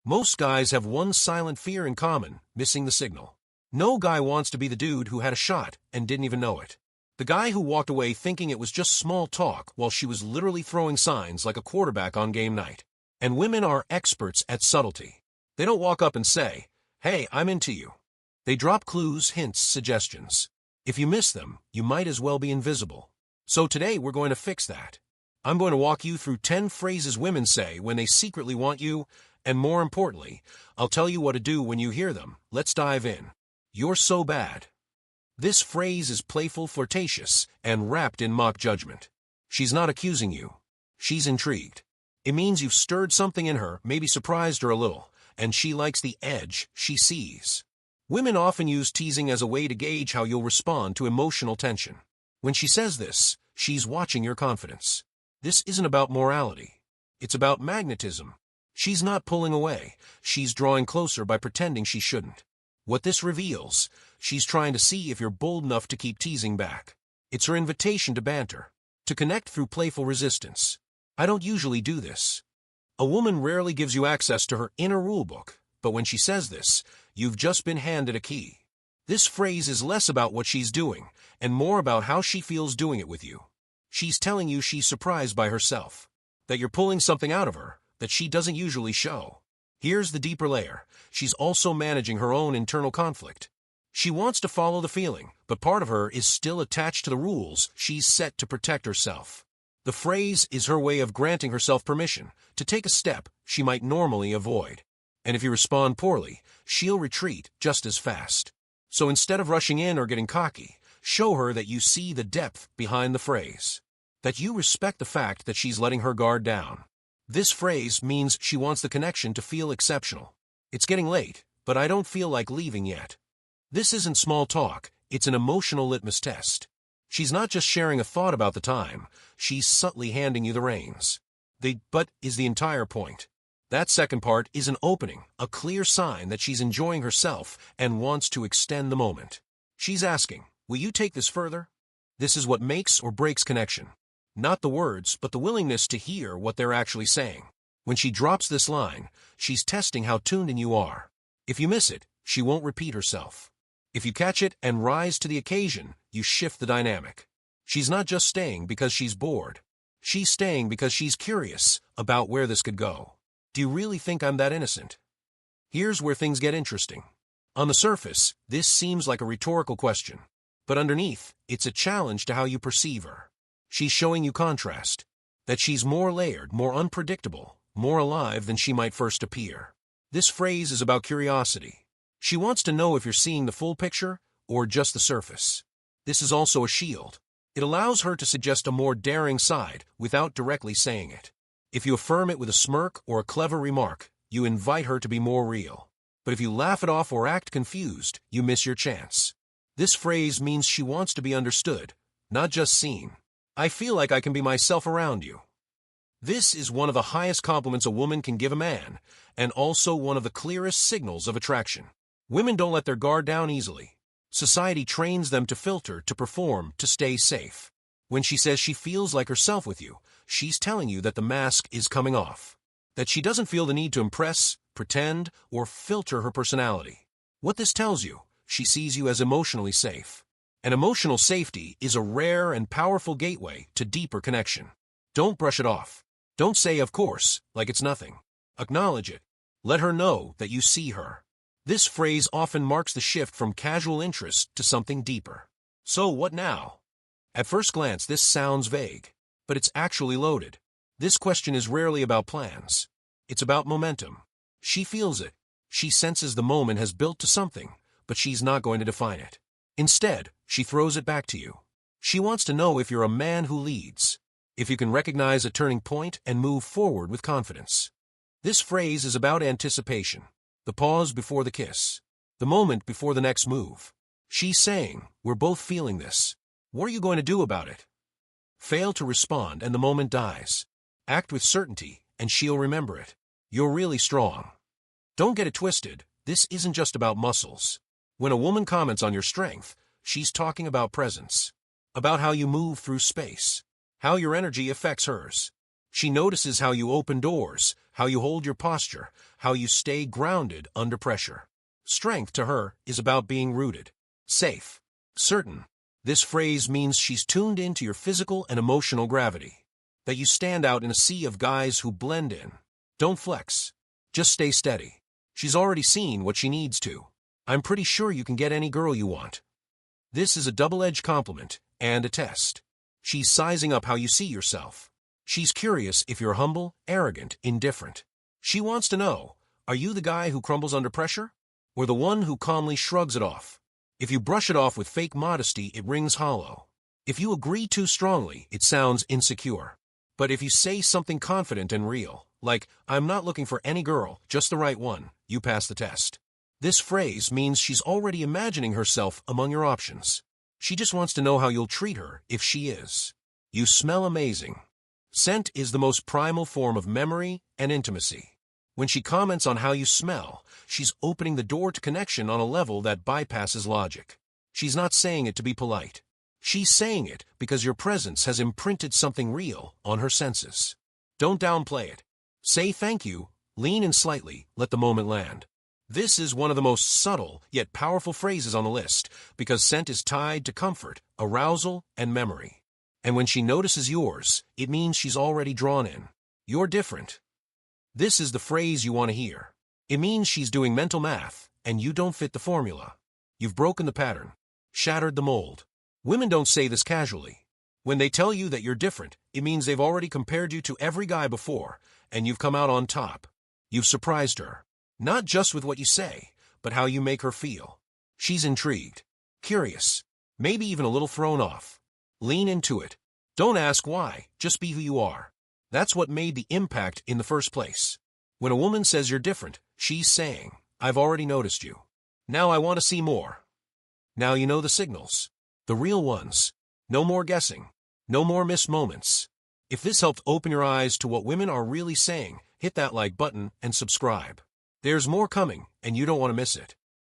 Most guys have one silent fear in common: missing the signal. No guy wants to be the dude who had a shot and didn't even know it. The guy who walked away thinking it was just small talk while she was literally throwing signs like a quarterback on game night. And women are experts at subtlety. They don't walk up and say, "Hey, I'm into you." They drop clues, hints, suggestions. If you miss them, you might as well be invisible. So today we're going to fix that. I'm going to walk you through 10 phrases women say when they secretly want you, and more importantly, I'll tell you what to do when you hear them. Let's dive in. You're so bad. This phrase is playful, flirtatious, and wrapped in mock judgment. She's not accusing you. She's intrigued. It means you've stirred something in her, maybe surprised her a little, and she likes the edge she sees. Women often use teasing as a way to gauge how you'll respond to emotional tension. When she says this, she's watching your confidence. This isn't about morality. It's about magnetism. She's not pulling away. She's drawing closer by pretending she shouldn't. What this reveals, she's trying to see if you're bold enough to keep teasing back. It's her invitation to banter, to connect through playful resistance. I don't usually do this. A woman rarely gives you access to her inner rulebook, but when she says this, you've just been handed a key. This phrase is less about what she's doing, and more about how she feels doing it with you. She's telling you she's surprised by herself, that you're pulling something out of her that she doesn't usually show. Here's the deeper layer. She's also managing her own internal conflict. She wants to follow the feeling, but part of her is still attached to the rules she's set to protect herself. The phrase is her way of granting herself permission to take a step she might normally avoid. And if you respond poorly, she'll retreat just as fast. So instead of rushing in or getting cocky, show her that you see the depth behind the phrase, that you respect the fact that she's letting her guard down. This phrase means she wants the connection to feel exceptional. It's getting late, but I don't feel like leaving yet. This isn't small talk, it's an emotional litmus test. She's not just sharing a thought about the time, she's subtly handing you the reins. The "but" is the entire point. That second part is an opening, a clear sign that she's enjoying herself and wants to extend the moment. She's asking, "Will you take this further?" This is what makes or breaks connection. Not the words, but the willingness to hear what they're actually saying. When she drops this line, she's testing how tuned in you are. If you miss it, she won't repeat herself. If you catch it and rise to the occasion, you shift the dynamic. She's not just staying because she's bored. She's staying because she's curious about where this could go. Do you really think I'm that innocent? Here's where things get interesting. On the surface, this seems like a rhetorical question. But underneath, it's a challenge to how you perceive her. She's showing you contrast, that she's more layered, more unpredictable, more alive than she might first appear. This phrase is about curiosity. She wants to know if you're seeing the full picture or just the surface. This is also a shield. It allows her to suggest a more daring side without directly saying it. If you affirm it with a smirk or a clever remark, you invite her to be more real. But if you laugh it off or act confused, you miss your chance. This phrase means she wants to be understood, not just seen. I feel like I can be myself around you. This is one of the highest compliments a woman can give a man, and also one of the clearest signals of attraction. Women don't let their guard down easily. Society trains them to filter, to perform, to stay safe. When she says she feels like herself with you, she's telling you that the mask is coming off, that she doesn't feel the need to impress, pretend, or filter her personality. What this tells you, she sees you as emotionally safe. And emotional safety is a rare and powerful gateway to deeper connection. Don't brush it off. Don't say, "of course," like it's nothing. Acknowledge it. Let her know that you see her. This phrase often marks the shift from casual interest to something deeper. So what now? At first glance, this sounds vague, but it's actually loaded. This question is rarely about plans. It's about momentum. She feels it. She senses the moment has built to something, but she's not going to define it. Instead, she throws it back to you. She wants to know if you're a man who leads, if you can recognize a turning point and move forward with confidence. This phrase is about anticipation, the pause before the kiss, the moment before the next move. She's saying, "We're both feeling this. What are you going to do about it?" Fail to respond and the moment dies. Act with certainty and she'll remember it. You're really strong. Don't get it twisted. This isn't just about muscles. When a woman comments on your strength, she's talking about presence, about how you move through space, how your energy affects hers. She notices how you open doors, how you hold your posture, how you stay grounded under pressure. Strength to her is about being rooted, safe, certain. This phrase means she's tuned into your physical and emotional gravity, that you stand out in a sea of guys who blend in. Don't flex. Just stay steady. She's already seen what she needs to. I'm pretty sure you can get any girl you want. This is a double-edged compliment and a test. She's sizing up how you see yourself. She's curious if you're humble, arrogant, indifferent. She wants to know, are you the guy who crumbles under pressure? Or the one who calmly shrugs it off? If you brush it off with fake modesty, it rings hollow. If you agree too strongly, it sounds insecure. But if you say something confident and real, like, I'm not looking for any girl, just the right one, you pass the test. This phrase means she's already imagining herself among your options. She just wants to know how you'll treat her if she is. You smell amazing. Scent is the most primal form of memory and intimacy. When she comments on how you smell, she's opening the door to connection on a level that bypasses logic. She's not saying it to be polite. She's saying it because your presence has imprinted something real on her senses. Don't downplay it. Say thank you, lean in slightly, let the moment land. This is one of the most subtle yet powerful phrases on the list because scent is tied to comfort, arousal, and memory. And when she notices yours, it means she's already drawn in. You're different. This is the phrase you want to hear. It means she's doing mental math, and you don't fit the formula. You've broken the pattern, shattered the mold. Women don't say this casually. When they tell you that you're different, it means they've already compared you to every guy before, and you've come out on top. You've surprised her. Not just with what you say, but how you make her feel. She's intrigued, curious, maybe even a little thrown off. Lean into it. Don't ask why, just be who you are. That's what made the impact in the first place. When a woman says you're different, she's saying, I've already noticed you. Now I want to see more. Now you know the signals. The real ones. No more guessing. No more missed moments. If this helped open your eyes to what women are really saying, hit that like button and subscribe. There's more coming, and you don't want to miss it.